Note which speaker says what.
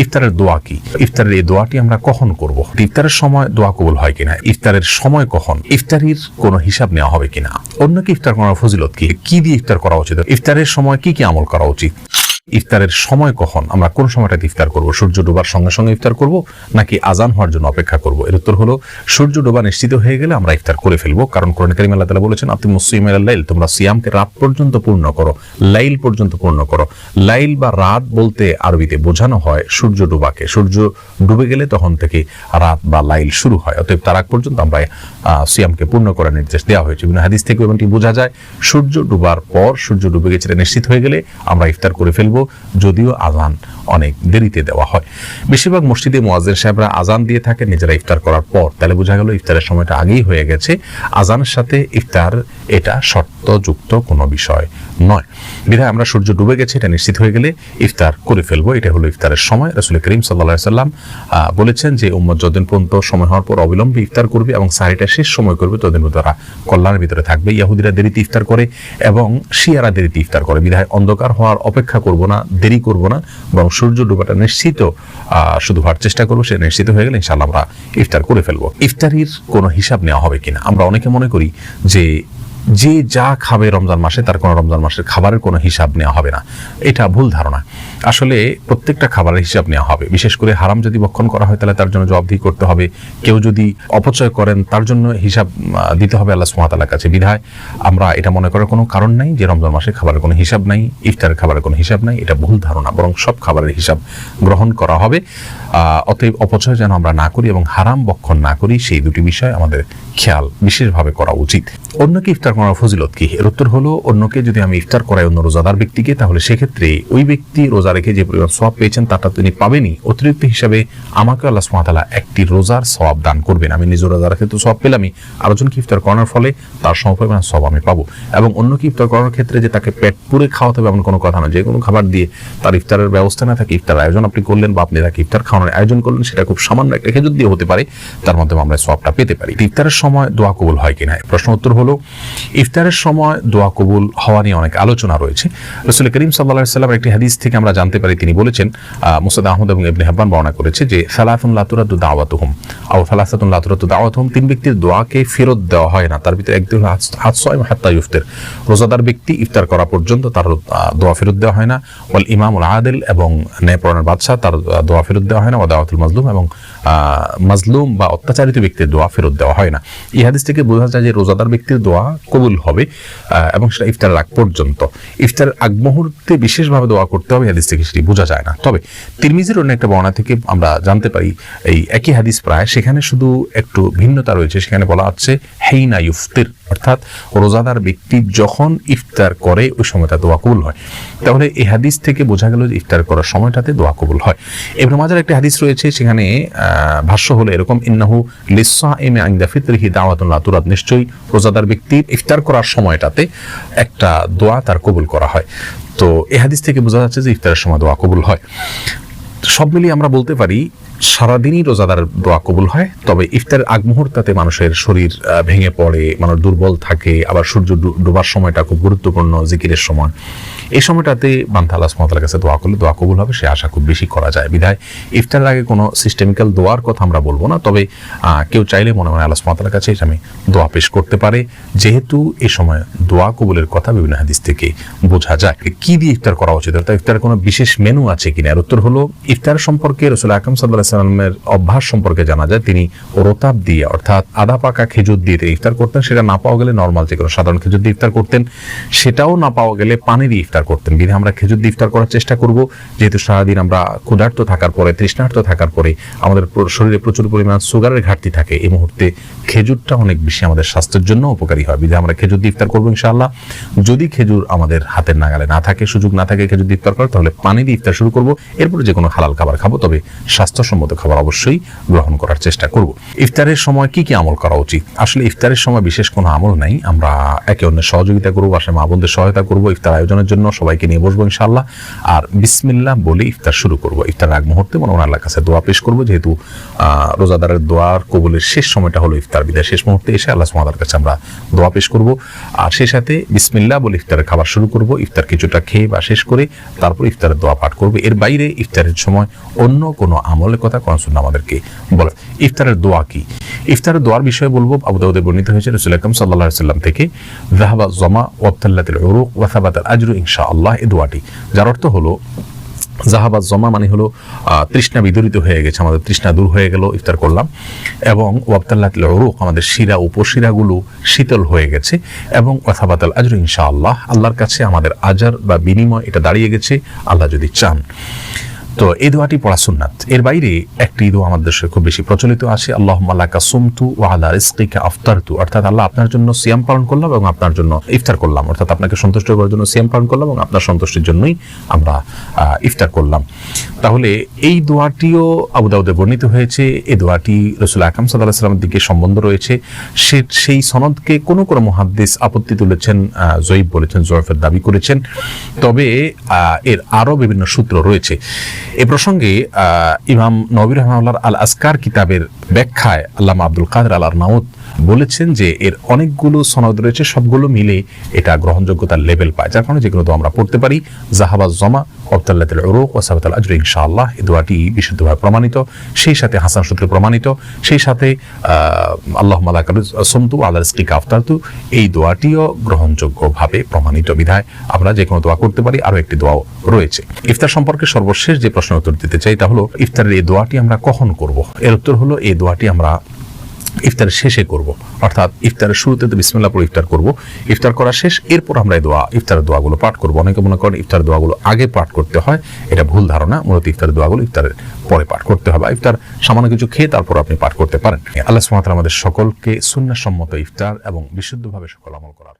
Speaker 1: ইফতারের দোয়া কি? ইফতারের এই দোয়াটি আমরা কখন করব? ইফতারের সময় দোয়া কবুল হয় কিনা? ইফতারের সময় কখন? ইফতারির কোনো হিসাব নেওয়া হবে কিনা? অন্যকে ইফতার করার ফজিলত কি? কি দিয়ে ইফতার করা উচিত? ইফতারের সময় কি কি আমল করা উচিত? ইফতারের সময় কখন? আমরা কোন সময়টাতে ইফতার করব? সূর্য ডোবার সঙ্গে সঙ্গে ইফতার করব নাকি আজান হওয়ার জন্য অপেক্ষা করব? এর উত্তর হলো সূর্য ডোবা নিশ্চিত হয়ে গেলে আমরা ইফতার করে ফেলবো, কারণ কোরআন কারীমে আল্লাহ তাআলা বলেছেন আতিমুস সিয়ামাল লাইল, তোমরা সিয়ামকে রাত পর্যন্ত পূর্ণ করো, লাইল পর্যন্ত পূর্ণ করো। লাইল বা রাত বলতে আরবিতে বোঝানো হয় সূর্য ডোবাকে। সূর্য ডুবে গেলে তখন থেকে রাত বা লাইল শুরু হয়, অতএব তার আগ পর্যন্ত আমরা সিয়ামকে পূর্ণ করার নির্দেশ দেওয়া হয়েছে। বিভিন্ন হাদিস থেকে এমনটি বোঝা যায় সূর্য ডুবার পর, সূর্য ডুবে গেছে নিশ্চিত হয়ে গেলে আমরা ইফতার করে ফেলবো, যদিও আজান অনেক দেরিতে দেওয়া হয়। বেশিরভাগ মসজিদে মুয়াজ্জিন সাহেবরা আজান দিয়ে থাকে নিজেরা ইফতার করার পর, তাহলে বোঝা গেল ইফতারের সময়টা আগেই হয়ে গেছে। আজানের সাথে ইফতার এটা শর্তযুক্ত কোনো বিষয় নয়, বিধায় আমরা সূর্য ডুবে গেছে এটা নিশ্চিত হয়ে গেলে ইফতার করে ফেলবো। এটা হলো ইফতারের সময়। রাসূল করিম সাল্লাল্লাহু আলাইহি সাল্লাম বলেছেন যে উম্মত যতদিন পর্যন্ত সময় হওয়ার পর অবিলম্বে ইফতার করবে এবং সাহরিটা শেষ সময় করবে ততদিন পর্যন্ত তারা কল্যাণের ভিতরে থাকবে। ইহুদিরা দেরিতে ইফতার করে এবং শিয়ারা দেরিতে ইফতার করে, বিধায় অন্ধকার হওয়ার অপেক্ষা করব না, দেরি করব না, বরং সূর্য ডুবাটা নিশ্চিত শুধু হওয়ার চেষ্টা করবো। সে নিশ্চিত হয়ে গেলে ইনশাআল্লাহ আমরা ইফতার করে ফেলবো। ইফতারির কোনো হিসাব নেওয়া হবে কিনা? আমরা অনেকে মনে করি যে যে যা খাবে রমজান মাসে তার কোনো রমজান মাসের খাবারের কোনো হিসাব নেওয়া হবে না। এটা ভুল ধারণা। আসলে প্রত্যেকটা খাবারের হিসাব নেওয়া হবে। বিশেষ করে হারাম যদি ভক্ষণ করা হয় তাহলে তার জন্য জবাবদিহি করতে হবে। কেউ যদি অপচয় করেন তার জন্য হিসাব দিতে হবে আল্লাহ সুবহানাহু ওয়া তাআলার কাছে। বিধায় আমরা এটা মনে করার কোনো কারণ নাই যে রমজান মাসে খাবারের কোনো হিসাব নাই, ইফতারের খাবারের কোনো হিসাব নাই। এটা ভুল ধারণা, বরং সব খাবারের হিসাব গ্রহণ করা হবে। অতএব অপচয় যেন আমরা না করি এবং হারাম ভক্ষণ না করি, সেই দুটি বিষয় আমাদের খেয়াল বিশেষভাবে করা উচিত। অন্যকে ইফতার করার ফজিলত কি? এর উত্তর হলো অন্যকে যদি আমি ইফতার করাই অন্য রোজাদার ব্যক্তিকে, তাহলে সেক্ষেত্রে ওই ব্যক্তি রোজা রেখে যে পরিমাণ সওয়াব পেয়েছেন তাটা তিনি পাবেনই, অতিরিক্ত হিসাবে আমাকে আল্লাহ সুবহানাহু ওয়া তাআলা একটি রোজার সওয়াব দান করবেন। আমি নিজে রোজা রেখে তো সওয়াব পেলামই, আরেকজনকে ইফতার করানোর ফলে তার সমপরিমাণ সওয়াব আমি পাবো। এবং অন্যকে ইফতার করানোর ক্ষেত্রে যে তাকে পেট পুরে খাওয়াতে হবে এমন কোনো কথা নয়। যে কোনো খাবার দিয়ে তার ইফতারের ব্যবস্থা না থাকে, ইফতার আয়োজন আপনি করলেন বা আপনি তাকে ইফতার খাওয়ানোর আয়োজন করলেন, সেটা খুব সামান্য একটা খেজুর দিয়ে হতে পারে, তার মাধ্যমে আমরা সওয়াবটা পেতে পারি। ইফতারের সময় দোয়া কবুল হয় কিনা? প্রশ্ন উত্তর হলো ইফতারের সময় দোয়া কবুল হওয়া নিয়ে অনেক আলোচনা রয়েছে। রাসূল করিম সাল্লাল্লাহু আলাইহি ওয়াসাল্লামের একটি হাদিস থেকে আমরা জানতে পারি, তিনি বলেছেন, মুসনাদ আহমদ এবং ইবনে হিব্বান বর্ণনা করেছে যে সালাতুন লা তুরাদ্দু দাওয়াতুহুম আও সালাসাতুন লা তুরাদ্দু দাওয়াতুহুম, তিন ব্যক্তির দোয়াকে ফেরত দেওয়া হয় না। তার ভিতরে একজন হাসসাইম হাত্তা ইফতার, রোজাদার ব্যক্তি ইফতার করা পর্যন্ত তার দোয়া ফেরত দেওয়া হয় না। ওয়াল ইমামুল আদিল, এবং ন্যায়পরায়ণ বাদশা, তার দোয়া ফেরত দেওয়া হয় না। ওয়া দাওয়াতুল মাজলুম, এবং মাজলুম বা অত্যাচারিত ব্যক্তির দোয়া ফেরত দেওয়া হয় না। এই হাদিস থেকে বোঝা যায় যে রোজাদার ব্যক্তির দোয়া কবুল হবে এবং সেটা ইফতারের আগ পর্যন্ত। ইফতারের আগ মুহূর্তে বিশেষভাবে দোয়া করতে হবে, হাদিস থেকে সেটি বোঝা যায় না। তবে তিরমিজির অন্য একটা বর্ণনা থেকে আমরা জানতে পারি এই একই হাদিস প্রায়, সেখানে শুধু একটু ভিন্নতা রয়েছে। সেখানে বলা হচ্ছে হেইনা ইফতির, অর্থাৎ রোজাদার ব্যক্তি যখন ইফতার করে ওই সময়টা দোয়া কবুল হয়। তাহলে এই হাদিস থেকে বোঝা গেল যে ইফতার করার সময়টাতে দোয়া কবুল হয়। ইবনে মাজার একটা হাদিস রয়েছে, সেখানে ভাষ্য হলো এরকম, ইন্নাহু লিসসাইমি ইনদা ফিতরিহি দাওয়াতুন লা তুরাদ, নিশ্চয়ই রোজাদার ব্যক্তির ইফতার করার সময়টাতে একটা দোয়া তার কবুল করা হয়। তো এই হাদিস থেকে বোঝা যাচ্ছে যে ইফতারের সময় দোয়া কবুল হয়। সব মিলিয়ে আমরা বলতে পারি সারাদিনই রোজাদার দোয়া কবুল হয়। তবে ইফতারের আগ মুহূর্তে মানুষের শরীর ভেঙে পড়ে, মানুষ দুর্বল থাকে, আবার সূর্য ডোবার সময়টা খুব গুরুত্বপূর্ণ জিকিরের সময়। এই সময়টাতে বান্দা আল্লাহ সুবহানাহু ওয়া তাআলার কাছে দোয়া করলে দোয়া কবুল হবে, সে আশা খুব বেশি করা যায়। বিধায় ইফতারের আগে কোনো সিস্টেমিক্যাল দোয়ার কথা আমরা বলবো না, তবে কেউ চাইলে মনে মনে আল্লাহ সুবহানাহু ওয়া তাআলার কাছে আমি দোয়া পেশ করতে পারে, যেহেতু এই সময় দোয়া কবুলের কথা বিভিন্ন হাদিস থেকে বোঝা যায়। কি দিয়ে ইফতার করা উচিত? অর্থাৎ ইফতারের কোনো বিশেষ মেনু আছে কিনা? এর উত্তর হলো ইফতার সম্পর্কে রাসূল আকরাম সাল্লাল্লাহু আলাইহি ওয়াসাল্লামের অভ্যাস সম্পর্কে জানা যায়। তিনি রোতাব দিয়ে, অর্থাৎ আধা পাকা খেজুর দিয়ে ইফতার করতেন। সেটা না পাওয়া গেলে নর্মাল যে কোনো সাধারণ খেজুর দিয়ে ইফতার করতেন। সেটাও না পাওয়া গেলে পানি দিয়ে ইফতার করতেন। বিধায় আমরা খেজুর দিয়ে ইফতার করার চেষ্টা করব, যেহেতু সারাদিন আমরা ক্ষুধার্ত থাকার পরে, তৃষ্ণার্ত থাকার পরে আমাদের শরীরে প্রচুর পরিমাণ সুগারের ঘাটতি থাকে। এই মুহূর্তে খেজুরটা অনেক বেশি আমাদের স্বাস্থ্যের জন্য উপকারী হয়। বিধায় আমরা খেজুর দিয়ে ইফতার করবো ইনশাআল্লাহ। যদি খেজুর আমাদের হাতের নাগালে না থাকে, সুযোগ না থাকে খেজুর দিয়ে ইফতার করার, তাহলে পানি দিয়ে ইফতার শুরু করব। এরপরে যে কোনো হালাল খাবার খাবো, তবে স্বাস্থ্যসম্মত খাবার অবশ্যই গ্রহণ করার চেষ্টা করব। ইফতারের সময় কি কি আমল করা উচিত? আসলে ইফতারের সময় বিশেষ কোনো আমল নাই। আমরা একে অন্যের সহযোগিতা করবো, বাসায় মা বোনদের সহায়তা করবো, ইফতার আয়োজনের জন্য সবাইকে নিয়ে বসবো ইনশাআল্লাহ। আর বিসমিল্লাহ বলে ইফতার শুরু করব। ইফতার আগ মুহূর্তে মনে মনে আল্লাহর কাছে দোয়া পেশ করবো, যেহেতু রোজাদারের দোয়ার কবুলের শেষ সময়টা হলো ইফতার বিদায়, শেষ মুহূর্তে এসে আল্লাহ সুবহানাহু ওয়া তাআলার কাছে আমরা দোয়া পেশ করব। আর সেই সাথে বিসমিল্লাহ বলে ইফতারের খাবার শুরু করব। ইফতার কিছুটা খেয়ে বা শেষ করে তারপর ইফতারের দোয়া পাঠ করব। এর বাইরে ইফতারের সময় অন্য কোনো আমলের কথা কোরআন সুন্নাহ আমাদেরকে বলে। ইফতারের দোয়া কি? ইফতারের দোয়ার বিষয়ে বলবো। আবু দাউদে বর্ণিত হয়েছে রাসূল আকরাম সাল্লাল্লাহু আলাইহি ওয়াসাল্লাম থেকে, যাহাবা যমা ওয়াবতাল্লাতিল উরুক ওয়া সাবাতাল আজরু ইনশাআল্লাহ, এই দোয়াটি, যার অর্থ হলো জাহাবাজ জমা মানে হলো তৃষ্ণা বিদরিত হয়ে গেছে, আমাদের তৃষ্ণা দূর হয়ে গেল ইফতার করলাম, এবং ওয়াবতাল্লাতিল উরুক আমাদের শিরা উপশিরাগুলো শীতল হয়ে গেছে, এবং ওয়াসাবাতাল আজরু ইনশাআল্লাহ আল্লাহর কাছে আমাদের আজার বা বিনিময় এটা দাঁড়িয়ে গেছে আল্লাহ যদি চান। তো এই দোয়াটি পড়া সুন্নাত। এর বাইরে একটি দোয়া আমাদের দেশে খুব বেশি প্রচলিত আছে, আল্লাহুম্মা লাকা সুমতু ওয়া আলা রিজকিকা আফতারতু, অর্থাৎ আল্লাহ আপনার জন্য সিয়াম পালন করলাম এবং আপনার জন্য ইফতার করলাম, অর্থাৎ আপনাকে সন্তুষ্ট করার জন্য সিয়াম পালন করলাম এবং আপনার সন্তুষ্টির জন্যই আমরা ইফতার করলাম। তাহলে এই দোয়াটিও আবু দাউদে বর্ণিত হয়েছে। এই দোয়াটি রাসূল আকরাম সাল্লাল্লাহু আলাইহি ওয়াসাল্লামের দিকে সম্বন্ধ রয়েছে। সেই সনদকে কোনো কোনো মুহাদ্দিস আপত্তি তুলেছেন, জয়ীফ বলেছেন, জয়ফের দাবি করেছেন। তবে এর আরও বিভিন্ন সূত্র রয়েছে। এ প্রসঙ্গে ইমাম নববী রাহিমাহুল্লাহর আল আসকার কিতাবের ব্যাখ্যায় আল্লামা আব্দুল কাদের আল আরনাউত বলেছেন যে এর অনেকগুলো সনদ রয়েছে, সবগুলো মিলে এটা গ্রহণযোগ্যতার লেভেল পায়, যার কারণে যেগুলো তো আমরা পড়তে পারি। জাহাবাজ জমা ওয়াবতাল্লাতিল উরুক ওয়া সাবাতাল আজরু ইনশাআল্লাহ, এই দোয়াটি বিশুদ্ধভাবে প্রমাণিত, সেই সাথে হাসান সূত্রে প্রমাণিত, সেই সাথে আল্লাহুম্মা লাকা সুমতু ওয়া আলা রিজকিকা আফতারতু, এই দোয়াটিও গ্রহণযোগ্যভাবে প্রমাণিত বিধায় আমরা যে কোনো দোয়া করতে পারি। আরও একটি দোয়াও রয়েছে। ইফতার সম্পর্কে সর্বশেষ যে প্রশ্নের উত্তর দিতে চাই তা হলো ইফতারের এই দোয়াটি আমরা কখন করব? এর উত্তর হলো এই দোয়াটি আমরা ইফতারের শেষে করব, অর্থাৎ ইফতারের শুরুতে তো বিসমিল্লাহ পড়ে ইফতার করব, ইফতার করা শেষ, এরপর আমরা এই দোয়া ইফতারের দোয়াগুলো পাঠ করব। অনেকে মনে করেন ইফতার দোয়াগুলো আগে পাঠ করতে হয়, এটা ভুল ধারণা। মূলত ইফতারের দোয়াগুলো ইফতারের পরে পাঠ করতে হবে। ইফতার সামান্য কিছু খেয়ে তারপর আপনি পাঠ করতে পারেন। আল্লাহ সুবহানাহু ওয়া তাআলা আমাদের সকলকে সুন্নাহসম্মত ইফতার এবং বিশুদ্ধভাবে সকল আমল করার